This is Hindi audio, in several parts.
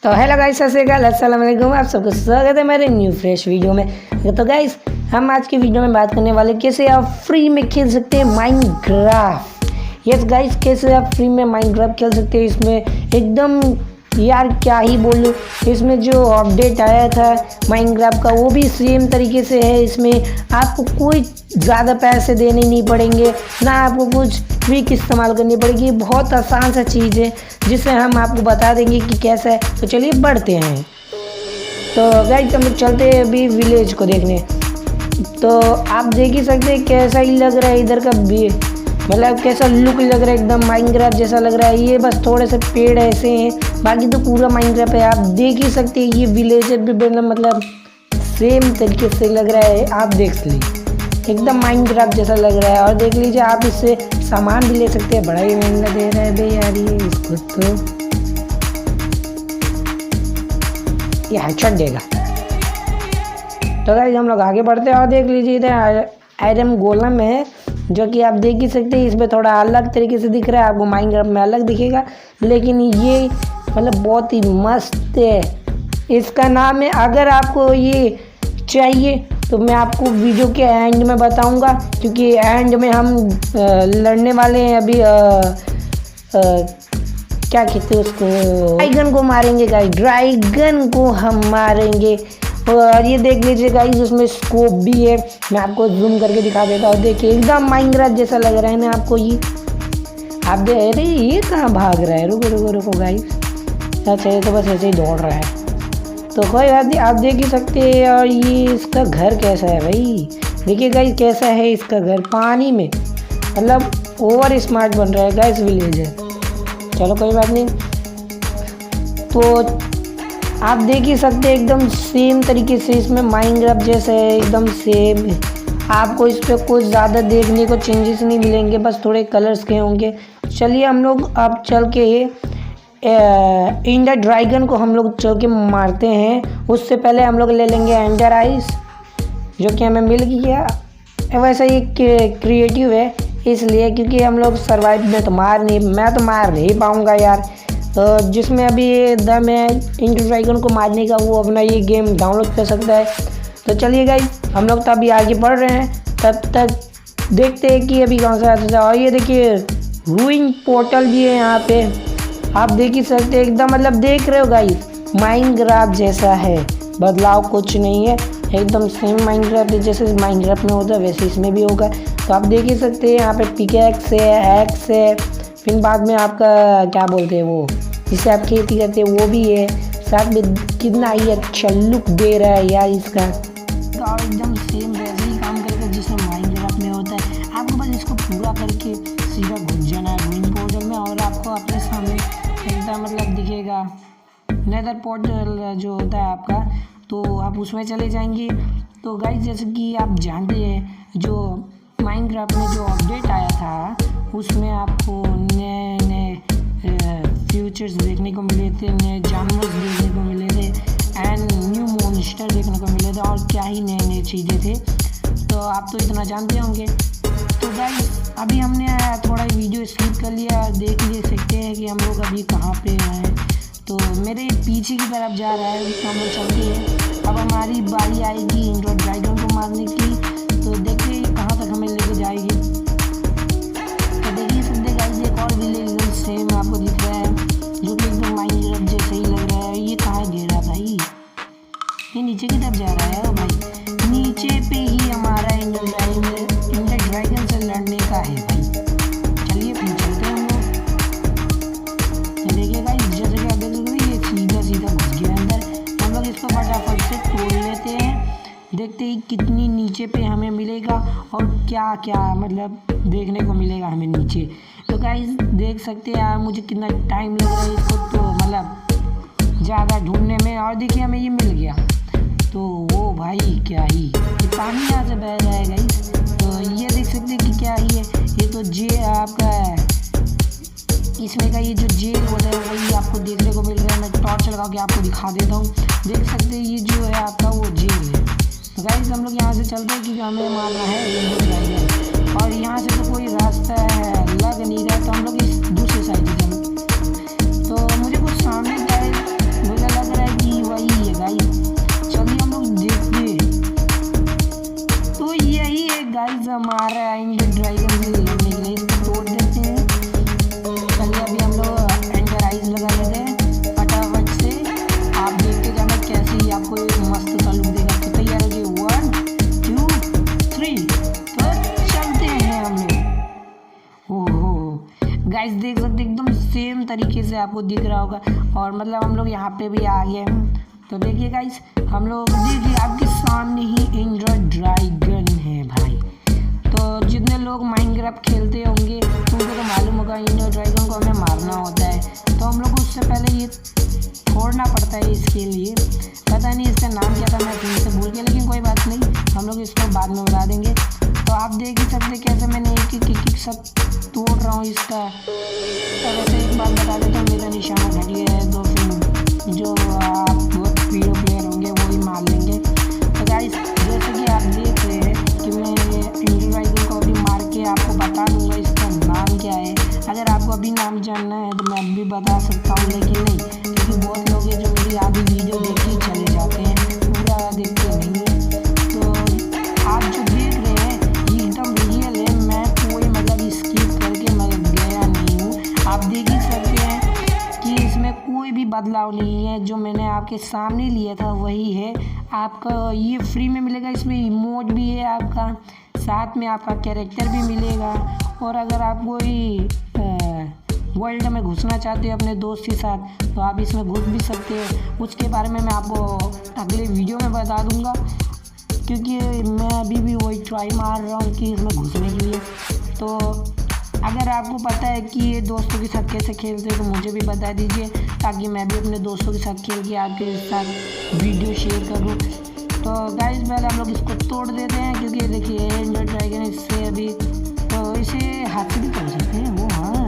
तो हेलो गाइस, सत श्री अकाल, अस्सलाम वालेकुम। आप सबको स्वागत है मेरे न्यू फ्रेश वीडियो में। तो गाइस, हम आज की वीडियो में बात करने वाले कैसे आप फ्री में खेल सकते हैं माइनक्राफ्ट। यस गाइस, कैसे आप फ्री में माइनक्राफ्ट खेल सकते हैं। इसमें एकदम यार क्या ही बोलूँ, इसमें जो अपडेट आया था माइनक्राफ्ट का वो भी सेम तरीके से है। इसमें आपको कोई ज़्यादा पैसे देने नहीं पड़ेंगे, ना आपको कुछ ट्रिक इस्तेमाल करनी पड़ेगी। बहुत आसान सा चीज़ है जिसे हम आपको बता देंगे कि कैसा है। तो चलिए बढ़ते हैं। तो गाइस, हम लोग चलते हैं अभी विलेज को देखने। तो आप देख ही सकते हैं कैसा ही लग रहा है इधर का भी, मतलब कैसा लुक लग रहा है, एकदम माइनक्राफ्ट जैसा लग रहा है। ये बस थोड़े से पेड़ ऐसे हैं, बाकी तो पूरा माइनक्राफ्ट है। आप देख ही सकते हैं ये विलेज भी मतलब सेम तरीके से लग रहा है। आप देख लीजिए एकदम माइनक्राफ्ट जैसा लग रहा है। और देख लीजिए आप इससे सामान भी ले सकते हैं। बड़ा ही महंगा दे रहा है भाई यार ये इसको, तो ये हेडशॉट देगा। तो गाइस, हम लोग आगे बढ़ते हैं और देख लीजिए इधर आयरन गोलम है, जो कि आप देख ही सकते हैं। इसमें थोड़ा अलग तरीके से दिख रहा है, आपको माइनक्राफ्ट में अलग दिखेगा, लेकिन ये मतलब बहुत ही मस्त है। इसका नाम है, अगर आपको ये चाहिए तो मैं आपको वीडियो के एंड में बताऊंगा, क्योंकि एंड में हम लड़ने वाले हैं अभी क्या कहते हैं उसको, ड्रैगन को मारेंगे गाइस। ड्रैगन को हम मारेंगे। और ये देख लीजिए गाइस, उसमें स्कोप भी है। मैं आपको जूम करके दिखा देता हूँ। देखिए एकदम माइनक्राफ्ट जैसा लग रहा है ना आपको ये। आप देख, अरे ये कहाँ भाग रहा है, रुको रुको रुको गाइस। अच्छा, ये तो बस ऐसे ही दौड़ रहा है। तो कोई बात नहीं, आप देख ही सकते हैं। और ये इसका घर कैसा है भाई, देखिए गाइस कैसा है इसका घर, पानी में, मतलब ओवर स्मार्ट बन रहा है गाइस विलेज है। चलो कोई बात नहीं। तो आप देख ही सकते हैं एकदम सेम तरीके से इसमें माइनक्राफ्ट जैसा है, एकदम सेम। आपको इस पर कुछ ज़्यादा देखने को चेंजेस नहीं मिलेंगे, बस थोड़े कलर्स के होंगे। चलिए हम लोग अब चल के इंडर ड्रैगन को हम लोग चल के मारते हैं। उससे पहले हम लोग ले लेंगे एंडर आइस, जो कि हमें मिल गया। वैसे ये क्रिएटिव है इसलिए, क्योंकि हम लोग सर्वाइव में तो मैं तो मार नहीं पाऊँगा यार। तो जिसमें अभी ये दम है इंडर ड्रैगन को मारने का, वो अपना ये गेम डाउनलोड कर सकता है। तो चलिए गाइस, हम लोग तो अभी आगे बढ़ रहे हैं, तब तक देखते हैं कि अभी कौन सा आता था। और ये देखिए रूइंग पोर्टल भी है यहाँ पे, आप देख ही सकते हैं। एकदम मतलब देख रहे हो गाइस, माइनक्राफ्ट जैसा है, बदलाव कुछ नहीं है, एकदम सेम माइनक्राफ्ट जैसे माइनक्राफ्ट में होता है वैसे इसमें भी होगा। तो आप देख ही सकते हैं यहाँ पे पिकैक्स है, एक्स है, फिर बाद में आपका क्या बोलते हैं वो जिससे आप खेती करते हैं वो भी है। साथ में कितना ही अच्छा लुक दे रहा है यार इसका। तो आप एकदम सेम वैसे ही काम करेगा जिसमें माइनक्राफ्ट में होता है। आपको बस इसको पूरा करके सीधा घुस जाना है ग्रीन पोर्टल में, और आपको अपने सामने एकदम मतलब दिखेगा नेदर पोर्टल जो होता है आपका, तो आप उसमें चले जाएंगे। तो गाइस, जैसे कि आप जानते हैं जो माइनक्राफ्ट में जो अपडेट आया था उसमें आपको नए नए फ्यूचर्स देखने को मिले थे, नए जानवर देखने को मिले थे, एंड न्यू मॉन्स्टर देखने को मिले थे, और क्या ही नए नए चीज़ें थे। तो आप तो इतना जानते होंगे। तो गाइस, अभी हमने थोड़ा वीडियो स्किप कर लिया, देख ले सकते हैं कि हम लोग अभी कहाँ पे हैं। तो मेरे पीछे की तरफ जा रहा है, हम लोग चलते हैं। अब हमारी बारी आएगी इंडर ड्रैगन को मारने की, तो देखिए कहाँ तक हमें लेके जाएगी। तो देखिए सकते गाइस, एक और विलेज एकदम सेम आपको दिख रहा है, जो कि एकदम माइनक्राफ्ट जैसे ही लग रहा है। ये कहाँ गिर रहा भाई, ये नीचे की तरफ जा रहा है। ओ भाई, नीचे पे ही हमारा इंडर ड्रैगन से लड़ने का है भाई। चलिए फिर चलते हैं हम लोग। देखिए गाइस, जैसे कि आप देख सकते हैं ये सीधा सीधा घुस गया अंदर। हम लोग इसको फटाफट से तोड़ लेते हैं, देखते ही कितनी नीचे पे हमें मिलेगा और क्या क्या मतलब देखने को मिलेगा हमें नीचे। तो गाइस देख सकते हैं यार मुझे कितना टाइम लग रहा है इसको तो मतलब ज़्यादा ढूंढने में। और देखिए हमें ये मिल गया। तो वो भाई क्या ही, ये पानी यहाँ से बह रहा है गाइस। तो ये देख सकते हैं कि क्या ही है, ये तो आपका है इसमें का ये जो जेल होता है वही आपको देखने को मिल रहा है। मैं टॉर्च लगा के आपको दिखा देता हूँ। देख सकते हैं ये जो है आपका वो जेल है। तो गाइस, हम लोग यहाँ से चलते हैं क्योंकि हमें मारना है। और यहाँ से तो कोई रास्ता लग नहीं रहा, तो हम लोग इस दूसरे साइड से चलें। तो मुझे कुछ सामने मुझे लग गाइस देख सकते एकदम सेम तरीके से आपको दिख रहा होगा। और मतलब हम लोग यहाँ पे भी आ गए हैं। तो देखिए गाइस हम लोग देखिए आपके सामने ही एंड्रॉयड ड्रैगन है भाई। तो जितने लोग माइनक्राफ्ट खेलते होंगे उनको तो मालूम होगा एंड्रॉयड ड्रैगन को हमें मारना होता है। तो हम लोग को उससे पहले ये छोड़ना पड़ता है। इसके लिए पता नहीं इसका नाम क्या था, मैं फिर से भूल गया, लेकिन कोई बात नहीं, हम लोग इसको बाद में बता देंगे। तो आप देख ही सकते कैसे मैंने एक सब तोड़ रहा हूँ इसका। तो वैसे एक बात बता देता हूँ, मेरा निशाना घटिया है, तो फिर जो आप बहुत प्रो प्लेयर होंगे वो ही मार लेंगे। तो गाइस जैसे कि आप देख रहे हैं कि मैं एंड्रॉयड ड्रैगन को अभी मार के आपको बता दूँगा इसका नाम क्या है। अगर आपको अभी नाम जानना है तो मैं अभी बता सकता हूँ, लेकिन नहीं, क्योंकि बहुत लोग हैं जो मेरी आधी वीडियो देख के चले जाते हैं, पूरा देखते नहीं है। तो आप जो देख रहे हैं ये एकदम रियल है, मैं कोई मतलब स्किप करके मैं गया नहीं हूँ। आप देख ही सकते हैं कि इसमें कोई भी बदलाव नहीं है, जो मैंने आपके सामने लिया था वही है। आपका ये फ्री में मिलेगा, इसमें इमोट भी है आपका, साथ में आपका कैरेक्टर भी मिलेगा। और अगर आप कोई वर्ल्ड में घुसना चाहते हो अपने दोस्त के साथ तो आप इसमें घुस भी सकते हैं। उसके बारे में मैं आपको अगले वीडियो में बता दूंगा, क्योंकि मैं अभी भी वही ट्राई मार रहा हूँ कि इसमें घुसने के लिए। तो अगर आपको पता है कि ये दोस्तों के साथ कैसे खेलते हैं तो मुझे भी बता दीजिए, ताकि मैं भी अपने दोस्तों के साथ खेल के आपके साथ वीडियो शेयर करूँ। तो गाइस पहले हम लोग इसको तोड़ देते हैं, क्योंकि देखिए एंड्रॉयड ड्रैगन इससे अभी तो इसे हाथ से भी कर सकते हैं वो। हाँ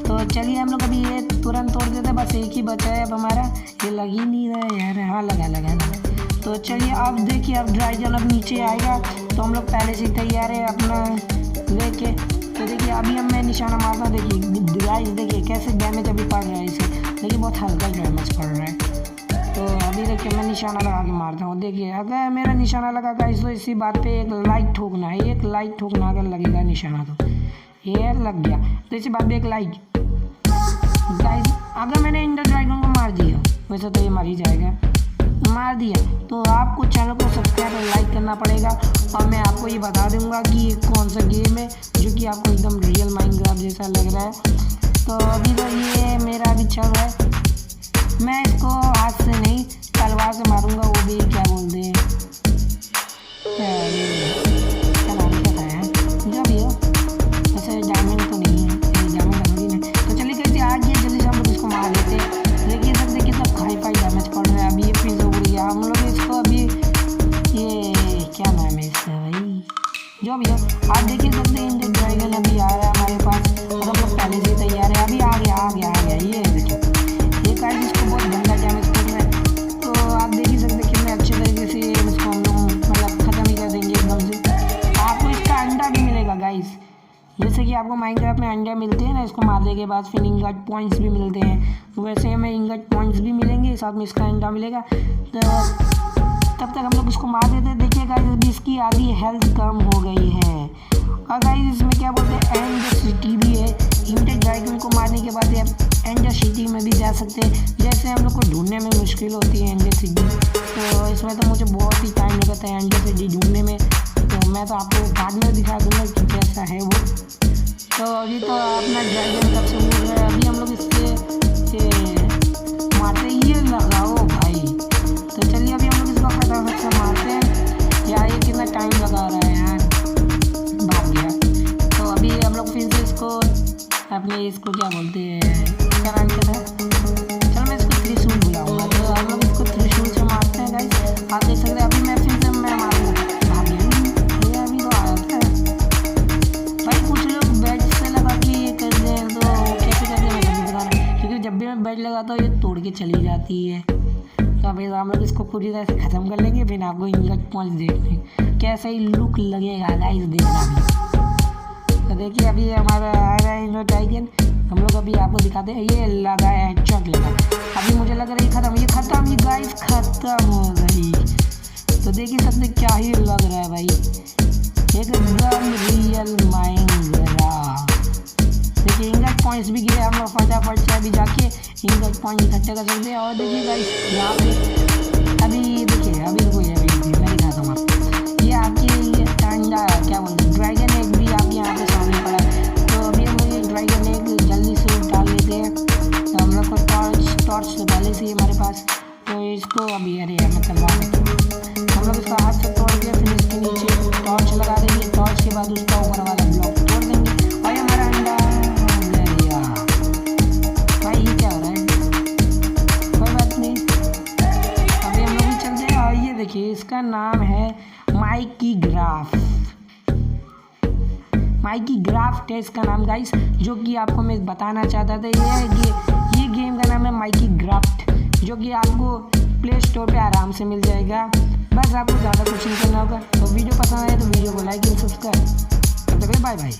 तो चलिए हम लोग अभी ये तुरंत तोड़ देते हैं, बस एक ही बचा है अब हमारा। ये लग ही नहीं रहा है यार। हाँ लगा। तो चलिए अब देखिए अब ड्रैगन अब नीचे आएगा, तो हम लोग पहले से तैयार है अपना लेके। तो देखिए अभी हम मैं निशाना मारता हूँ, देखिए गाइस देखिए कैसे डैमेज अभी पड़ रहा है इसे, देखिए बहुत हल्का डैमेज पड़ रहा है। तो अभी देखिए मैं निशाना लगा के मारता हूँ। देखिए अगर मेरा निशाना लगा गाइस तो इसी बात पे एक लाइक ठोकना है, एक लाइक ठोकना अगर लगेगा निशाना तो ये लग गया। तो इसी बात पे एक लाइक गाइस। अगर मैंने एंड्रॉयड ड्रैगन को मार दिया, वैसे तो ये मर ही जाएगा, मार दिया, तो आपको चैनल को सब्सक्राइब और लाइक करना पड़ेगा। और मैं आपको ये बता दूंगा कि ये कौन सा गेम है जो कि आपको एकदम रियल माइनक्राफ्ट जैसा लग रहा है। तो अभी तो ये मेरा अभी चल रहा है, मैं इसको हाथ से नहीं तलवार से मारूंगा, वो भी क्या बोलते हैं क्या नाम क्या था यार, जो भी हो, वैसे डायमंड तो नहीं है, डायमंड थोड़ी नहीं। तो चलिए कैसे आगे जल्दी से हम लोग इसको मार लेते हैं। देखिए सकते कितना हाई फाई डैमेज पड़ रहा है। अभी ये फिर से उड़ गया, हम लोग इसको अभी ये क्या नाम है इसका भाई, जो भी हो आप देखिए सकते हैं एंड्रॉयड ड्रैगन अभी आ रहा है हमारे पास, और हम लोग पहले से तैयार है। अभी आ गया ये देखिए, ये गाइस इसको बहुत गंदा डैमेज पड़ रहा है। तो आप देख ही सकते कितने अच्छे तरीके से इसको हम लोग मतलब ख़त्म ही कर देंगे एकदम से। आपको इसका अंडा भी मिलेगा गाइस, जैसे कि आपको माइनक्राफ्ट में अंडा मिलते हैं ना, इसको मारने के बाद फिर इंगट पॉइंट्स भी मिलते हैं, तो वैसे हमें इंगट पॉइंट्स भी मिलेंगे, साथ में इसका अंडा मिलेगा। तो तब तक हम लोग इसको मार देते हैं। देखिए गाइस अभी इसकी आधी हेल्थ कम हो गई है। और गाइस इसमें क्या बोलते हैं एंड सिटी भी है, एंड्रॉयड ड्रैगन को मारने के बाद आप एंड सिटी में भी जा सकते हैं। जैसे हम लोग को ढूंढने में मुश्किल होती है एंड सिटी, तो इसमें तो मुझे बहुत ही टाइम लगता है एंड सिटी ढूंढने में, तो मैं तो आपको बाद में दिखा दूँगा कि कैसा है वो। तो अभी तो अपना ड्रैगन कब से उड़ रहा है, अभी हम लोग इससे मारते ही लगाओ भाई। तो चलिए अभी हम लोग इसको फटाफट से मारते हैं। यार ये कितना टाइम लगा रहा है यार, भाग गया। तो अभी हम लोग फिर से इसको अपने इसको क्या बोलते हैं क्या नाम क्या था, चलो मैं इसको त्रिशूल बुलाऊँगा। तो हम लोग इसको त्रिशूल से मारते हैं गाइस, आप देख सकते हैं। अभी मैं फिर से मैं मारूँगा, भाग गया ये अभी तो आया था भाई। कुछ लोग बेड से लगा के करते हैं, तो कैसे करते हैं मैं बता रहा हूँ, क्योंकि जब भी मैं बेड लगाता हूँ ये तोड़ के चली जाती है। तो अभी हम लोग इसको पूरी तरह से ख़त्म कर लेंगे, फिर आपको इंगट पॉइंट्स देखने कैसा ही लुक लगेगा गाइस, देखना भी। तो देखिए अभी हमारा आ रहा है एंड्रॉयड ड्रैगन, हम लोग अभी आपको दिखाते हैं। ये लगा है हेडशॉट लगा, अभी मुझे लग रहा है खत्म, ये खत्म, ये गाइस खत्म हो गई। तो देखिए सकते क्या ही लग रहा है भाई, एकदम रियल माइनक्राफ्ट। देखिए इंगट पॉइंट्स भी गिरे, हम लोग फटाफट से अभी जाके इंगट पॉइंट इकट्ठे कर सकते हैं। और देखिए गाइस यहाँ पे अभी देखिए अभी रुको, अभी मैं दिखाता हूँ आपको। ये आपकी अंडा क्या बोलते हैं ड्रैगन एग भी आपके यहाँ पे सामने पड़ा है। तो अभी हम लोग सी है हमारे पास, तो इसको अभी अरे मैं तलवार हम लोग इसका हाथ से तोड़ दिया। फिर इसके नीचे टॉर्च लगा देंगे, टॉर्च के बाद उसका ऊपर वाला ब्लॉक तोड़ देंगे और हमारा अंडा हो गया। भाई ये क्या हो रहा है, कोई बात नहीं, अभी हम लोग भी चलते हैं। और ये देखिए इसका नाम है माइकी ग्राफ, माइकी ग्राफ्ट है इसका नाम गाइस, जो कि आपको मैं बताना चाहता था। ये है कि ये गेम का नाम है माइकी ग्राफ्ट, जो कि आपको प्ले स्टोर पे आराम से मिल जाएगा। बस आपको ज़्यादा कुछ नहीं करना होगा। तो वीडियो पसंद आए तो वीडियो को लाइक एंड सब्सक्राइब। तब तक के लिए बाय बाय।